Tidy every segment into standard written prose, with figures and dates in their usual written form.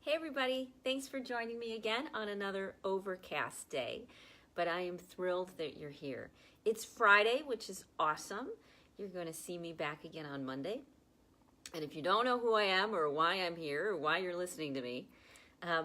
Hey everybody, thanks for joining me again on another overcast day, but I am thrilled that you're here. It's Friday, which is awesome. You're going to see me back again on Monday. And if you don't know who I am or why I'm here or why you're listening to me,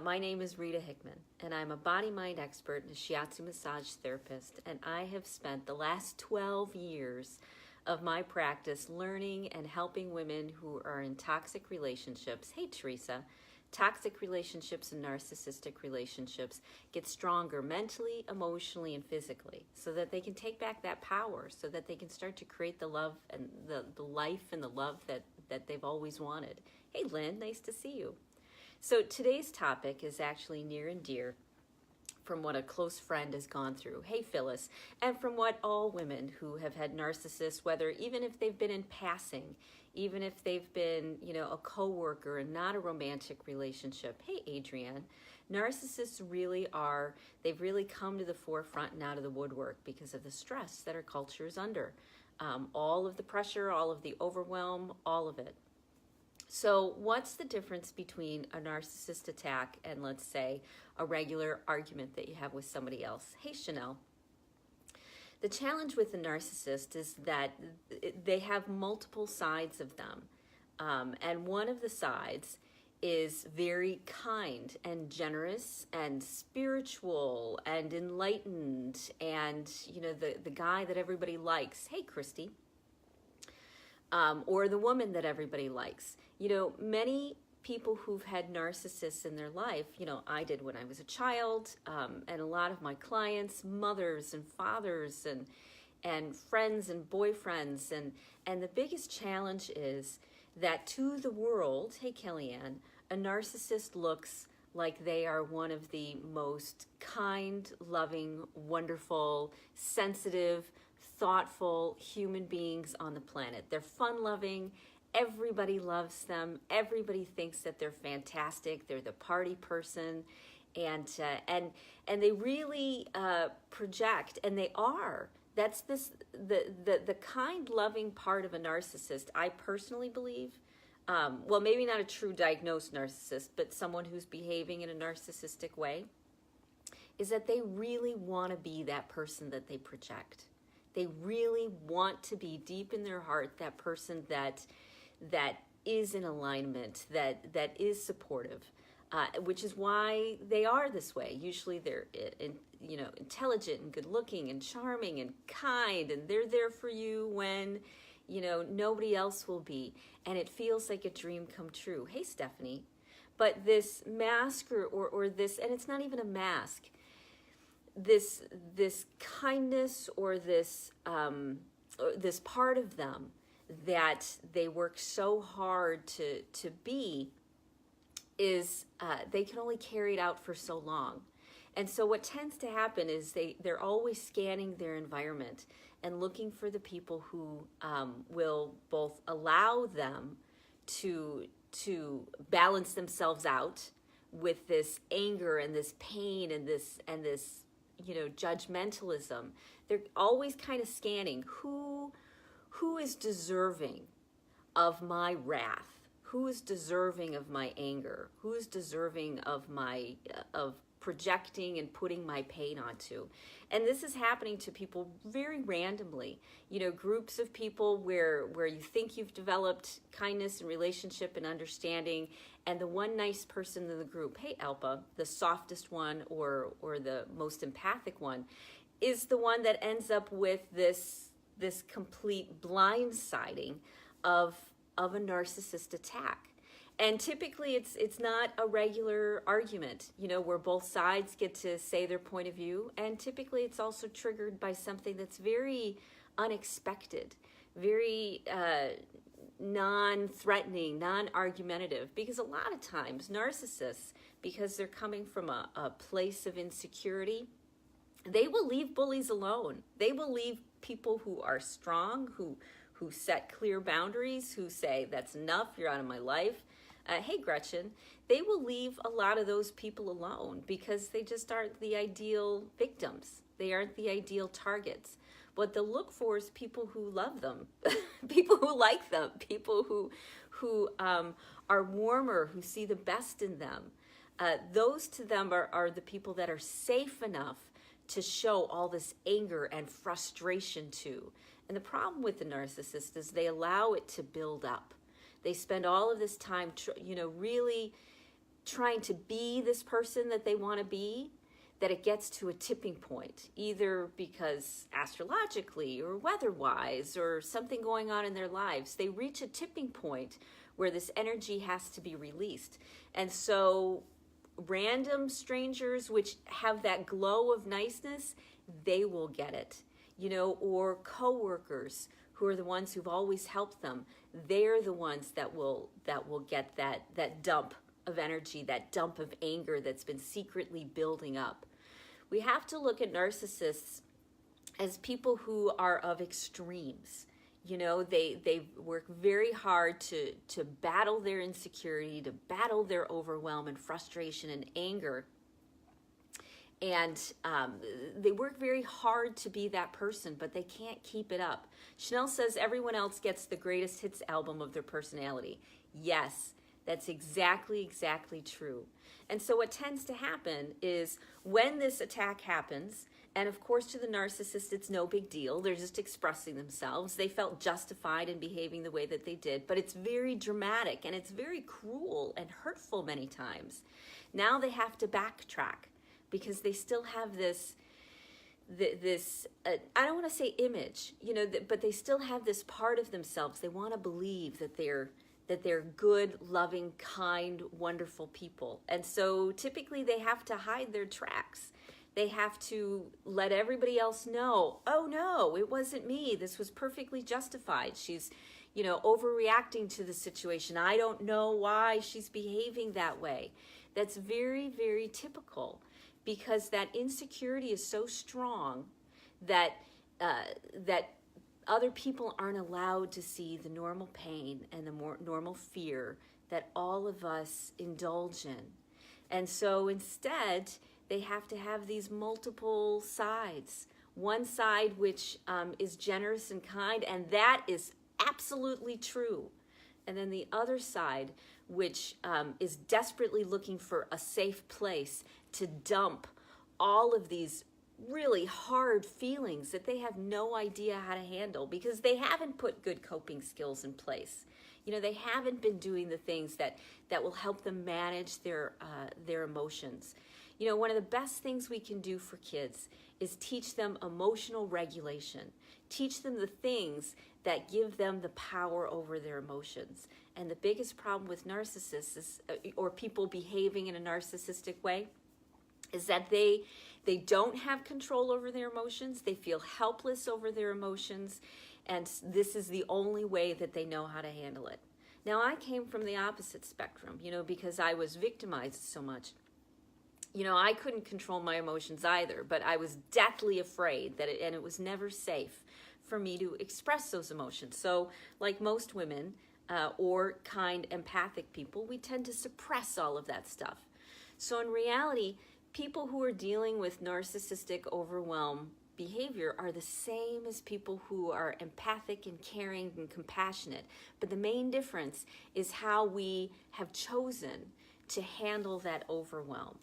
my name is Rita Hickman, and I'm a body-mind expert and a Shiatsu massage therapist, and I have spent the last 12 years of my practice learning and helping women who are in toxic relationships. Hey, Teresa. Toxic relationships and narcissistic relationships get stronger mentally, emotionally, and physically so that they can take back that power, so that they can start to create the love and the life and the love that they've always wanted. Hey, Lynn, nice to see you. So today's topic is actually near and dear from what a close friend has gone through. Hey, Phyllis. And from what all women who have had narcissists, whether even if they've been in passing, even if they've been, a coworker and not a romantic relationship. Hey, Adrienne. Narcissists they've really come to the forefront and out of the woodwork because of the stress that our culture is under. All of the pressure, all of the overwhelm, all of it. So what's the difference between a narcissist attack and, let's say, a regular argument that you have with somebody else? Hey, Chanel. The challenge with the narcissist is that they have multiple sides of them. And one of the sides is very kind and generous and spiritual and enlightened and, the guy that everybody likes. Hey, Christy. Or the woman that everybody likes. Many people who've had narcissists in their life, I did when I was a child, and a lot of my clients, mothers and fathers and friends and boyfriends, and the biggest challenge is that to the world, hey Kellyanne, a narcissist looks like they are one of the most kind, loving, wonderful, sensitive, thoughtful human beings on the planet. They're fun-loving. Everybody loves them. Everybody thinks that they're fantastic. They're the party person, and they really project, and they are. That's the kind, loving part of a narcissist. I personally believe. Well, maybe not a true diagnosed narcissist, but someone who's behaving in a narcissistic way, is that they really want to be that person that they project. They really want to be deep in their heart that person that is in alignment, that is supportive, which is why they are this way. Usually they're intelligent and good looking and charming and kind, and they're there for you when nobody else will be, and it feels like a dream come true. Hey, Stephanie. But this mask or this, and it's not even a mask, this kindness or this part of them that they work so hard to be is they can only carry it out for so long. And so what tends to happen is they're always scanning their environment and looking for the people who will both allow them to balance themselves out with this anger and this pain and this judgmentalism. They're always kind of scanning who is deserving of my wrath, who is deserving of my anger, who is deserving of my of projecting and putting my pain onto. And this is happening to people very randomly. Groups of people where you think you've developed kindness and relationship and understanding, and the one nice person in the group, hey Alpa, the softest one or the most empathic one, is the one that ends up with this complete blindsiding of a narcissist attack. And typically it's not a regular argument, where both sides get to say their point of view. And typically it's also triggered by something that's very unexpected, very non-threatening, non-argumentative. Because a lot of times narcissists, because they're coming from a place of insecurity, they will leave bullies alone. They will leave people who are strong, who set clear boundaries, who say, that's enough, you're out of my life. Hey, Gretchen, they will leave a lot of those people alone because they just aren't the ideal victims. They aren't the ideal targets. What they'll look for is people who love them, people who like them, people who are warmer, who see the best in them. Those to them are the people that are safe enough to show all this anger and frustration to. And the problem with the narcissist is they allow it to build up. They spend all of this time, really trying to be this person that they want to be, that it gets to a tipping point, either because astrologically or weather-wise or something going on in their lives. They reach a tipping point where this energy has to be released. And so random strangers which have that glow of niceness, they will get it, or coworkers who are the ones who've always helped them. They're the ones that will get that dump of energy, that dump of anger that's been secretly building up. We have to look at narcissists as people who are of extremes. They work very hard to battle their insecurity, to battle their overwhelm and frustration and anger. And they work very hard to be that person, but they can't keep it up. Chanel says everyone else gets the greatest hits album of their personality. Yes, that's exactly true. And so what tends to happen is when this attack happens, and of course to the narcissist it's no big deal, they're just expressing themselves, they felt justified in behaving the way that they did, but it's very dramatic and it's very cruel and hurtful many times. Now they have to backtrack because they still have this I don't want to say image, but they still have this part of themselves. They want to believe that they're good, loving, kind, wonderful people. And so typically they have to hide their tracks. They have to let everybody else know, oh no, it wasn't me. This was perfectly justified. She's, overreacting to the situation. I don't know why she's behaving that way. That's very, very typical because that insecurity is so strong that other people aren't allowed to see the normal pain and the more normal fear that all of us indulge in. And so instead, they have to have these multiple sides. One side which is generous and kind, and that is absolutely true. And then the other side which is desperately looking for a safe place to dump all of these really hard feelings that they have no idea how to handle because they haven't put good coping skills in place. They haven't been doing the things that will help them manage their emotions. One of the best things we can do for kids is teach them emotional regulation. Teach them the things that give them the power over their emotions. And the biggest problem with narcissists is, or people behaving in a narcissistic way, is that they don't have control over their emotions. They feel helpless over their emotions. And this is the only way that they know how to handle it. Now, I came from the opposite spectrum, because I was victimized so much. I couldn't control my emotions either, but I was deathly afraid that it was never safe for me to express those emotions. So like most women or kind empathic people, we tend to suppress all of that stuff. So in reality, people who are dealing with narcissistic overwhelm behavior are the same as people who are empathic and caring and compassionate. But the main difference is how we have chosen to handle that overwhelm.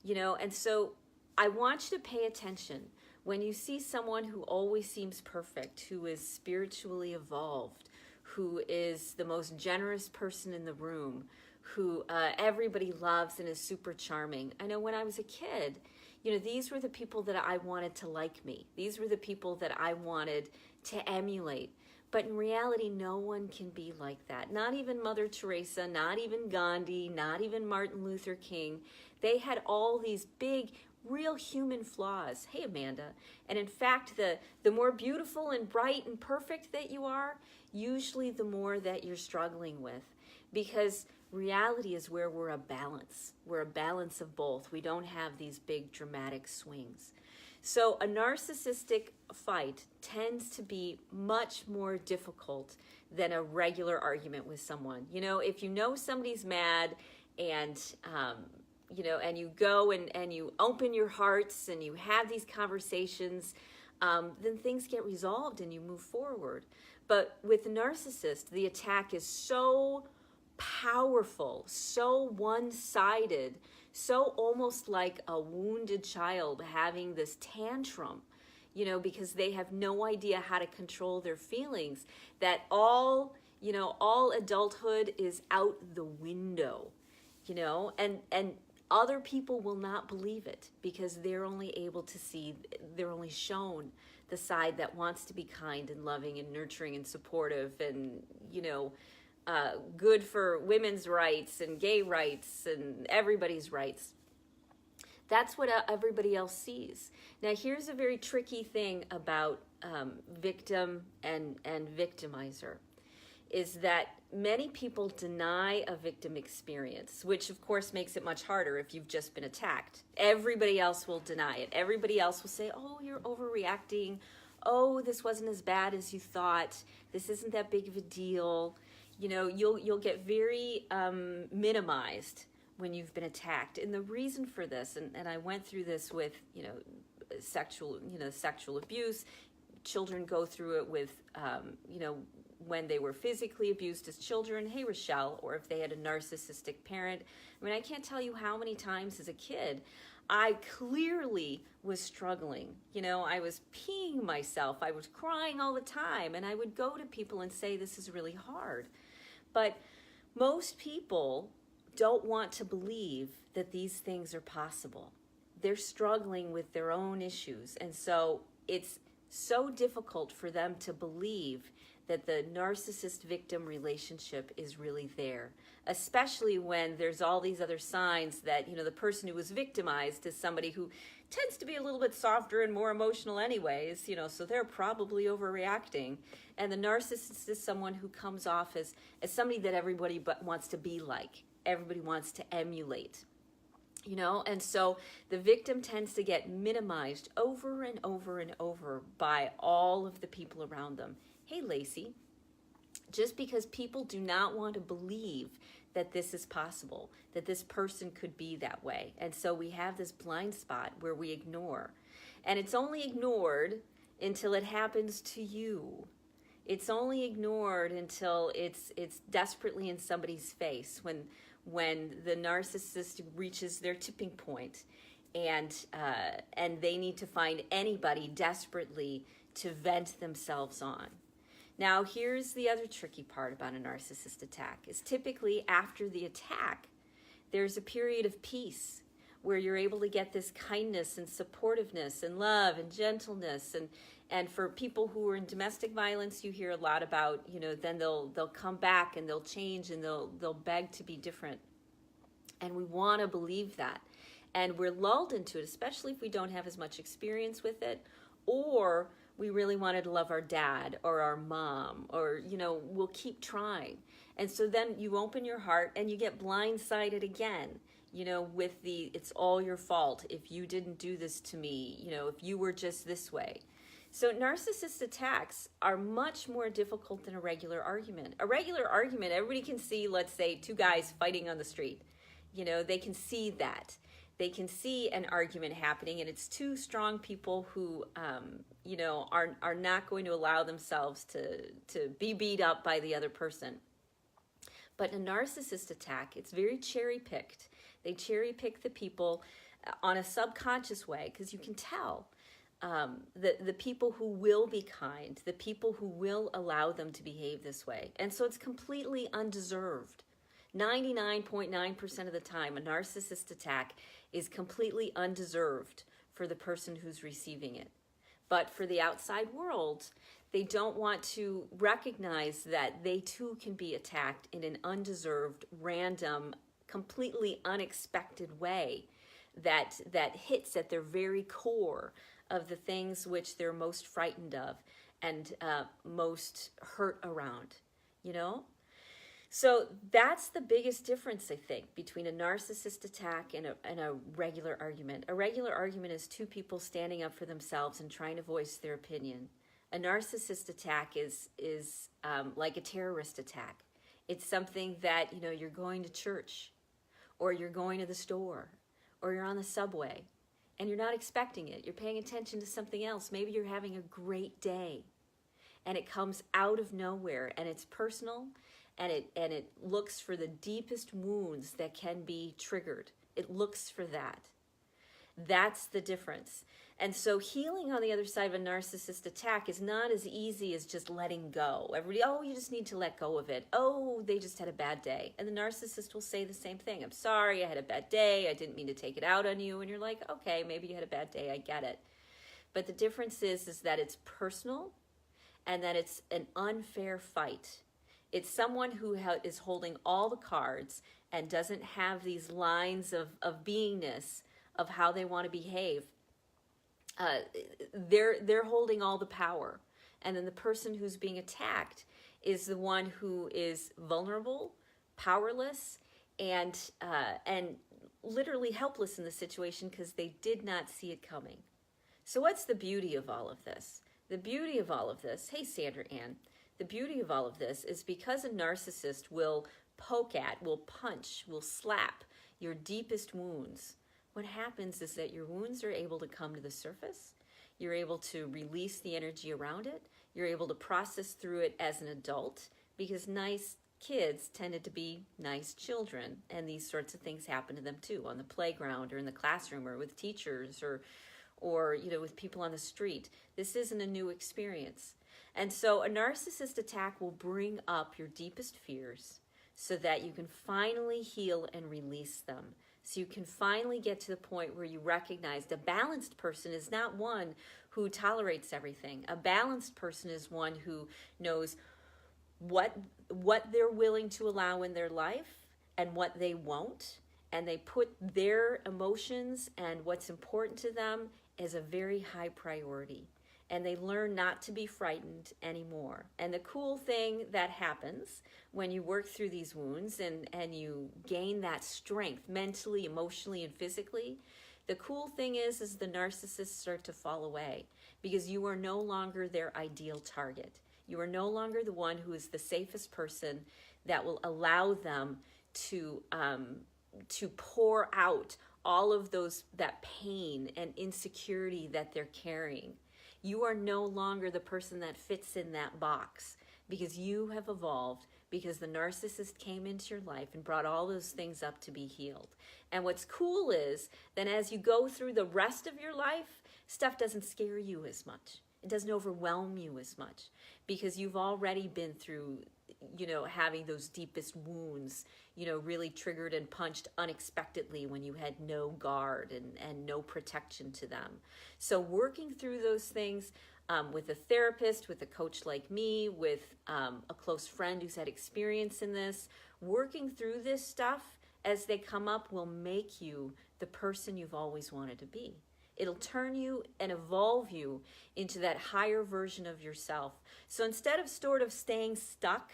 And so I want you to pay attention when you see someone who always seems perfect, who is spiritually evolved, who is the most generous person in the room, who everybody loves and is super charming. I know when I was a kid, these were the people that I wanted to like me. These were the people that I wanted to emulate. But in reality, no one can be like that. Not even Mother Teresa, not even Gandhi, not even Martin Luther King. They had all these big, real human flaws. Hey, Amanda. And in fact, the more beautiful and bright and perfect that you are, usually the more that you're struggling with. Because reality is where we're a balance. We're a balance of both. We don't have these big dramatic swings. So a narcissistic fight tends to be much more difficult than a regular argument with someone. If somebody's mad and, and you go and you open your hearts and you have these conversations, then things get resolved and you move forward. But with the narcissist, the attack is so powerful, so one-sided, so almost like a wounded child having this tantrum, you know, because they have no idea how to control their feelings, that all, you know, all adulthood is out the window, you know, and other people will not believe it because they're only able to see, they're only shown the side that wants to be kind and loving and nurturing and supportive and, you know, good for women's rights and gay rights and everybody's rights. That's what everybody else sees. Now, here's a very tricky thing about victim and victimizer, is that many people deny a victim experience, which of course makes it much harder if you've just been attacked. Everybody else will deny it. Everybody else will say, oh, you're overreacting. Oh, this wasn't as bad as you thought. This isn't that big of a deal. You know, you'll get very minimized when you've been attacked. And the reason for this, and I went through this with, you know, sexual abuse. Children go through it with, you know, when they were physically abused as children, hey, Rochelle, or if they had a narcissistic parent. I mean, I can't tell you how many times as a kid I clearly was struggling. You know, I was peeing myself. I was crying all the time. And I would go to people and say, this is really hard. But most people don't want to believe that these things are possible. They're struggling with their own issues. And so it's so difficult for them to believe that the narcissist-victim relationship is really there, especially when there's all these other signs that, you know, the person who was victimized is somebody who tends to be a little bit softer and more emotional anyways, you know, so they're probably overreacting. And the narcissist is someone who comes off as somebody that everybody wants to be like, everybody wants to emulate. You know, and so the victim tends to get minimized over and over and over by all of the people around them. Hey, Lacey, just because people do not want to believe that this is possible, that this person could be that way. And so we have this blind spot where we ignore. And it's only ignored until it happens to you. It's only ignored until it's desperately in somebody's face, when the narcissist reaches their tipping point and they need to find anybody desperately to vent themselves on. Now, here's the other tricky part about a narcissist attack, is typically after the attack, there's a period of peace where you're able to get this kindness and supportiveness and love and gentleness. And for people who are in domestic violence, you hear a lot about, you know, then they'll come back and they'll change and they'll beg to be different. And we want to believe that. And we're lulled into it, especially if we don't have as much experience with it, or we really wanted to love our dad or our mom, or, you know, we'll keep trying. And so then you open your heart and you get blindsided again, you know, with it's all your fault if you didn't do this to me, you know, if you were just this way. So narcissist attacks are much more difficult than a regular argument. A regular argument, everybody can see, let's say, two guys fighting on the street. You know, they can see that. They can see an argument happening, and it's two strong people who, you know, are not going to allow themselves to be beat up by the other person. But in a narcissist attack, it's very cherry-picked. They cherry-pick the people on a subconscious way, because you can tell the people who will be kind, the people who will allow them to behave this way. And so it's completely undeserved. 99.9% of the time, a narcissist attack is completely undeserved for the person who's receiving it. But for the outside world, they don't want to recognize that they too can be attacked in an undeserved, random, completely unexpected way that hits at their very core of the things which they're most frightened of and most hurt around, you know? So that's the biggest difference, I think, between a narcissist attack and a regular argument. A regular argument is two people standing up for themselves and trying to voice their opinion. A narcissist attack is like a terrorist attack. It's something that, you know, you're going to church, or you're going to the store, or you're on the subway, and you're not expecting it. You're paying attention to something else. Maybe you're having a great day, and it comes out of nowhere, and it's personal, and it looks for the deepest wounds that can be triggered. It looks for that. That's the difference. And so healing on the other side of a narcissist attack is not as easy as just letting go. Everybody, oh, you just need to let go of it. Oh, they just had a bad day. And the narcissist will say the same thing. I'm sorry, I had a bad day. I didn't mean to take it out on you. And you're like, okay, maybe you had a bad day. I get it. But the difference is that it's personal and that it's an unfair fight. It's someone who is holding all the cards and doesn't have these lines of beingness of how they want to behave. They're holding all the power, and then the person who's being attacked is the one who is vulnerable, powerless, and literally helpless in the situation because they did not see it coming. So what's the beauty of all of this? The beauty of all of this, hey Sandra Ann, the beauty of all of this is because a narcissist will poke at, will punch, will slap your deepest wounds. What happens is that your wounds are able to come to the surface. You're able to release the energy around it. You're able to process through it as an adult, because nice kids tended to be nice children, and these sorts of things happen to them too, on the playground or in the classroom or with teachers or with people on the street. This isn't a new experience. And so a narcissist attack will bring up your deepest fears so that you can finally heal and release them. So you can finally get to the point where you recognize a balanced person is not one who tolerates everything. A balanced person is one who knows what they're willing to allow in their life and what they won't. And they put their emotions and what's important to them as a very high priority. And they learn not to be frightened anymore. And the cool thing that happens when you work through these wounds and you gain that strength mentally, emotionally, and physically, the cool thing is the narcissists start to fall away because you are no longer their ideal target. You are no longer the one who is the safest person that will allow them to pour out all of that pain and insecurity that they're carrying. You are no longer the person that fits in that box because you have evolved, because the narcissist came into your life and brought all those things up to be healed. And what's cool is then as you go through the rest of your life, stuff doesn't scare you as much. It doesn't overwhelm you as much because you've already been through, having those deepest wounds, really triggered and punched unexpectedly when you had no guard and no protection to them. So working through those things with a therapist, with a coach like me, with a close friend who's had experience in this, working through this stuff as they come up will make you the person you've always wanted to be. It'll turn you and evolve you into that higher version of yourself. So instead of sort of staying stuck,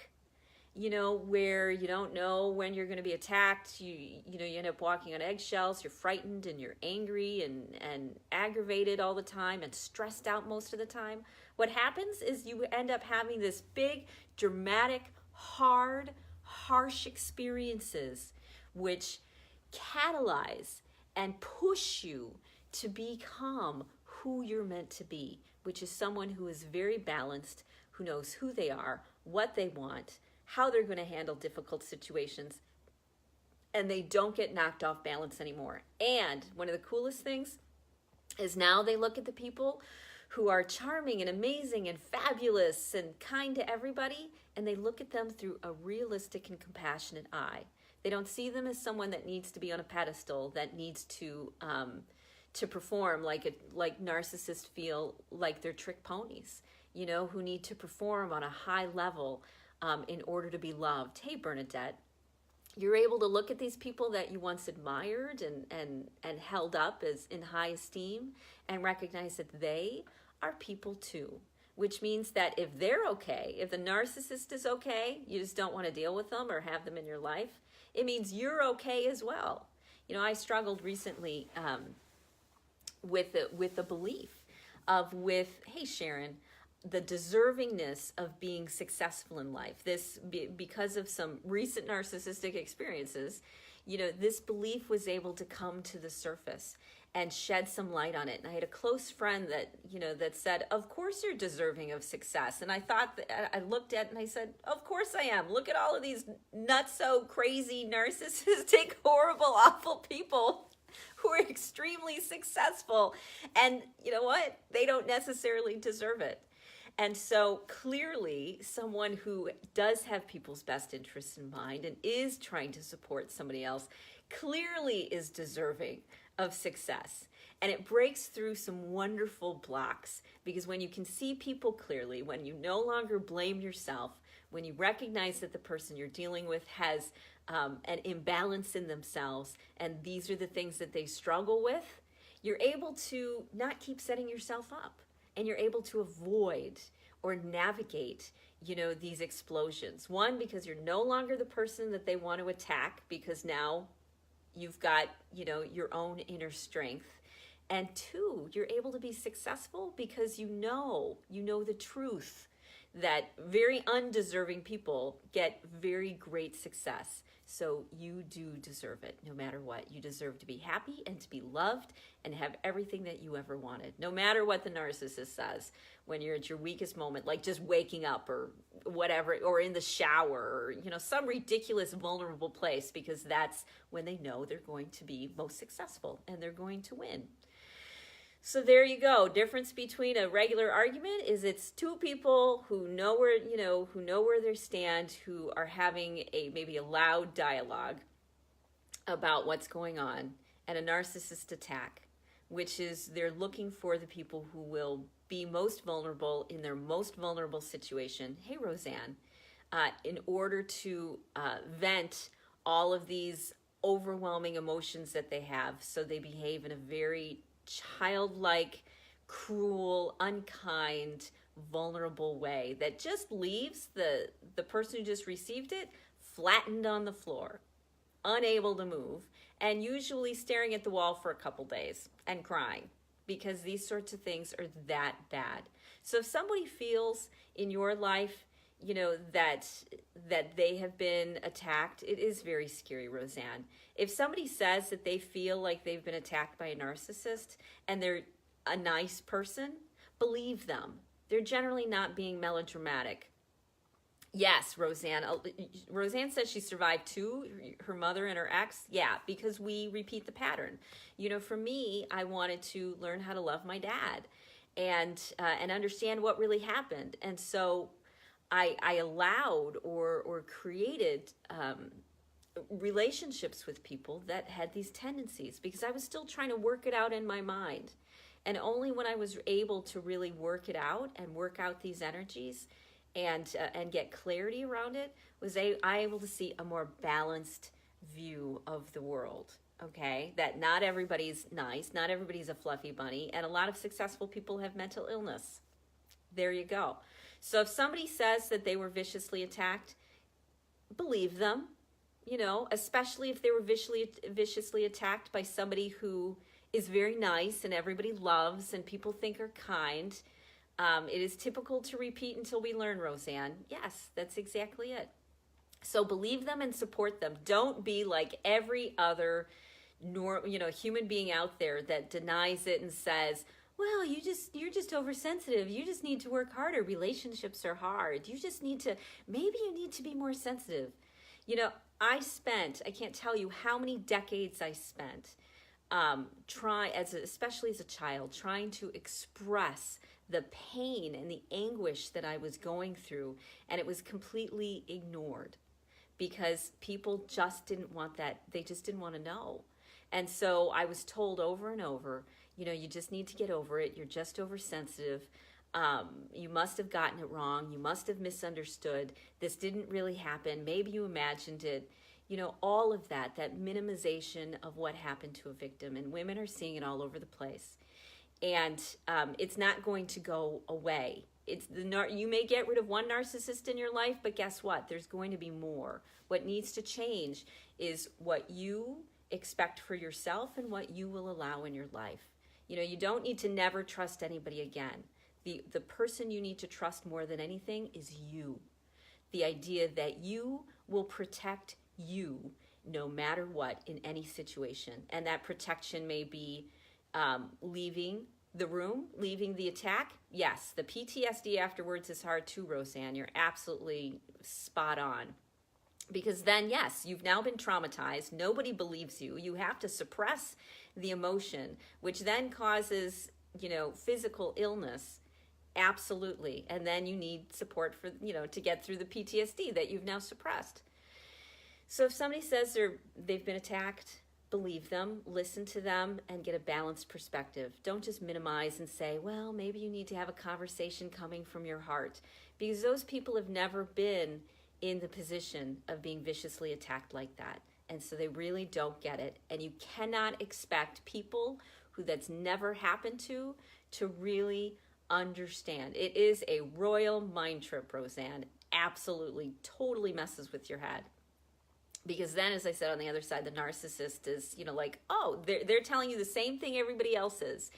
where you don't know when you're going to be attacked, you end up walking on eggshells, you're frightened and you're angry and aggravated all the time and stressed out most of the time. What happens is you end up having this big, dramatic, hard, harsh experiences which catalyze and push you to become who you're meant to be, which is someone who is very balanced, who knows who they are, what they want, how they're going to handle difficult situations, and they don't get knocked off balance anymore. And one of the coolest things is now they look at the people who are charming and amazing and fabulous and kind to everybody, and they look at them through a realistic and compassionate eye. They don't see them as someone that needs to be on a pedestal, that needs to perform like narcissists feel like they're trick ponies, who need to perform on a high level in order to be loved. Hey, Bernadette, you're able to look at these people that you once admired and held up as in high esteem and recognize that they are people too, which means that if they're okay, if the narcissist is okay, you just don't want to deal with them or have them in your life, it means you're okay as well. I struggled recently with the belief of hey Sharon, the deservingness of being successful in life. This because of some recent narcissistic experiences, this belief was able to come to the surface and shed some light on it. And I had a close friend that, that said, of course you're deserving of success. And I thought that, I looked at it and I said, of course I am. Look at all of these nutso, crazy, narcissistic, horrible, awful people who are extremely successful. And you know what? They don't necessarily deserve it. And so clearly someone who does have people's best interests in mind and is trying to support somebody else clearly is deserving of success. And it breaks through some wonderful blocks, because when you can see people clearly, when you no longer blame yourself, when you recognize that the person you're dealing with has an imbalance in themselves, and these are the things that they struggle with, you're able to not keep setting yourself up, and you're able to avoid or navigate, these explosions. One, because you're no longer the person that they want to attack, because now you've got, your own inner strength. And two, you're able to be successful because you know the truth that very undeserving people get very great success. So you do deserve it, no matter what. You deserve to be happy and to be loved and have everything that you ever wanted, no matter what the narcissist says when you're at your weakest moment, like just waking up or whatever, or in the shower, or, some ridiculous vulnerable place, because that's when they know they're going to be most successful and they're going to win. So there you go. Difference between a regular argument is it's two people who know where they stand, who are having maybe a loud dialogue about what's going on, and a narcissist attack, which is they're looking for the people who will be most vulnerable in their most vulnerable situation. Hey, Roseanne, in order to vent all of these overwhelming emotions that they have, so they behave in a very childlike, cruel, unkind, vulnerable way that just leaves the person who just received it flattened on the floor, unable to move, and usually staring at the wall for a couple days and crying, because these sorts of things are that bad. So if somebody feels in your life, that they have been attacked, it is very scary, Roseanne. If somebody says that they feel like they've been attacked by a narcissist and they're a nice person, believe them. They're generally not being melodramatic. Yes, Roseanne. Roseanne says she survived too, her mother and her ex. Yeah, because we repeat the pattern. For me, I wanted to learn how to love my dad and understand what really happened. And so I allowed or created relationships with people that had these tendencies, because I was still trying to work it out in my mind. And only when I was able to really work it out and work out these energies and get clarity around it, was I able to see a more balanced view of the world. Okay, that not everybody's nice, not everybody's a fluffy bunny, and a lot of successful people have mental illness. There you go. So if somebody says that they were viciously attacked, believe them, especially if they were viciously attacked by somebody who is very nice and everybody loves and people think are kind. It is typical to repeat until we learn, Roseanne. Yes, that's exactly it. So believe them and support them. Don't be like every other human being out there that denies it and says, well, you're just oversensitive. You just need to work harder. Relationships are hard. Maybe you need to be more sensitive. I can't tell you how many decades I spent especially as a child, trying to express the pain and the anguish that I was going through, and it was completely ignored because people just didn't want that. They just didn't want to know. And so I was told over and over, you just need to get over it. You're just oversensitive. You must have gotten it wrong. You must have misunderstood. This didn't really happen. Maybe you imagined it. All of that minimization of what happened to a victim. And women are seeing it all over the place. And it's not going to go away. You may get rid of one narcissist in your life, but guess what? There's going to be more. What needs to change is what you expect for yourself and what you will allow in your life. You don't need to never trust anybody again. The person you need to trust more than anything is you. The idea that you will protect you no matter what, in any situation. And that protection may be leaving the room, leaving the attack. Yes, the PTSD afterwards is hard too, Roseanne. You're absolutely spot on. Because then, yes, you've now been traumatized. Nobody believes you. You have to suppress the emotion, which then causes, physical illness. Absolutely. And then you need support for, to get through the PTSD that you've now suppressed. So if somebody says they've been attacked, believe them, listen to them, and get a balanced perspective. Don't just minimize and say, well, maybe you need to have a conversation coming from your heart, because those people have never been in the position of being viciously attacked like that. And so they really don't get it. And you cannot expect people who that's never happened to really understand. It is a royal mind trip, Roseanne. Absolutely, totally messes with your head. Because then, as I said, on the other side, the narcissist is, they're telling you the same thing everybody else is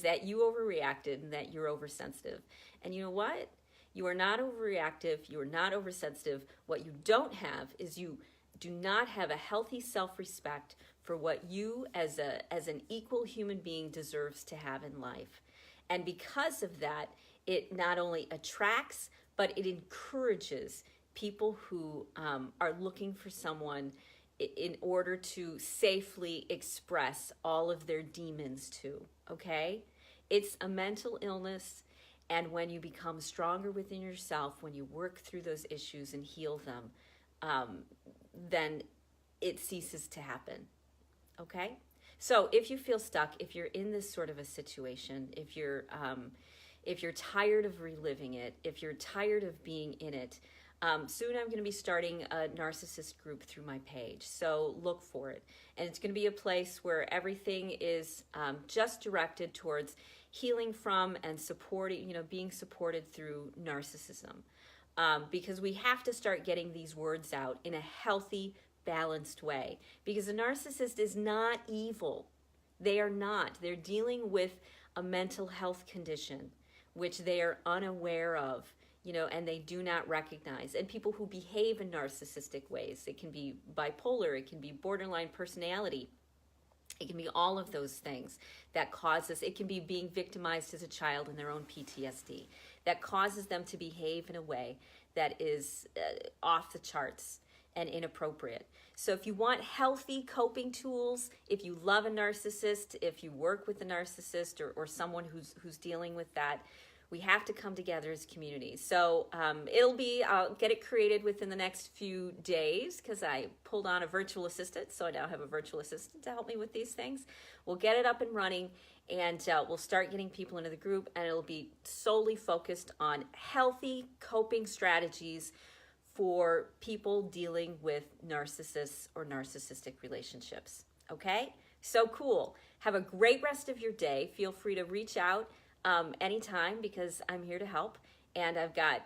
that you overreacted and that you're oversensitive. And you know what? You are not overreactive. You are not oversensitive. What you don't have is you do not have a healthy self-respect for what you as an equal human being deserves to have in life. And because of that, it not only attracts, but it encourages people who are looking for someone in order to safely express all of their demons to, okay? It's a mental illness, and when you become stronger within yourself, when you work through those issues and heal them, then it ceases to happen, okay? So if you feel stuck, if you're in this sort of a situation, if you're tired of reliving it, if you're tired of being in it, soon I'm going to be starting a narcissist group through my page, so look for it. And it's going to be a place where everything is just directed towards healing from and supporting, being supported through narcissism. Because we have to start getting these words out in a healthy, balanced way. Because a narcissist is not evil. They are not. They're dealing with a mental health condition, which they are unaware of. And they do not recognize. And people who behave in narcissistic ways, it can be bipolar, it can be borderline personality, it can be all of those things that causes, it can be being victimized as a child in their own PTSD, that causes them to behave in a way that is off the charts and inappropriate. So if you want healthy coping tools, if you love a narcissist, if you work with a narcissist or someone who's dealing with that, we have to come together as communities. So I'll get it created within the next few days because I pulled on a virtual assistant. So I now have a virtual assistant to help me with these things. We'll get it up and running, and we'll start getting people into the group, and it'll be solely focused on healthy coping strategies for people dealing with narcissists or narcissistic relationships. Okay? So cool. Have a great rest of your day. Feel free to reach out anytime, because I'm here to help. And I've got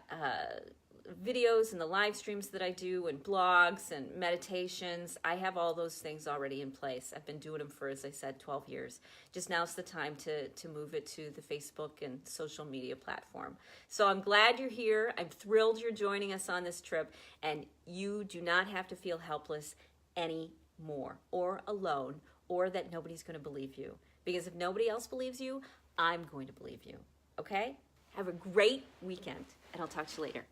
videos and the live streams that I do and blogs and meditations. I have all those things already in place. I've been doing them for, as I said, 12 years. Just now's the time to move it to the Facebook and social media platform. So I'm glad you're here. I'm thrilled you're joining us on this trip, and you do not have to feel helpless anymore or alone or that nobody's going to believe you. Because if nobody else believes you, I'm going to believe you, okay? Have a great weekend, and I'll talk to you later.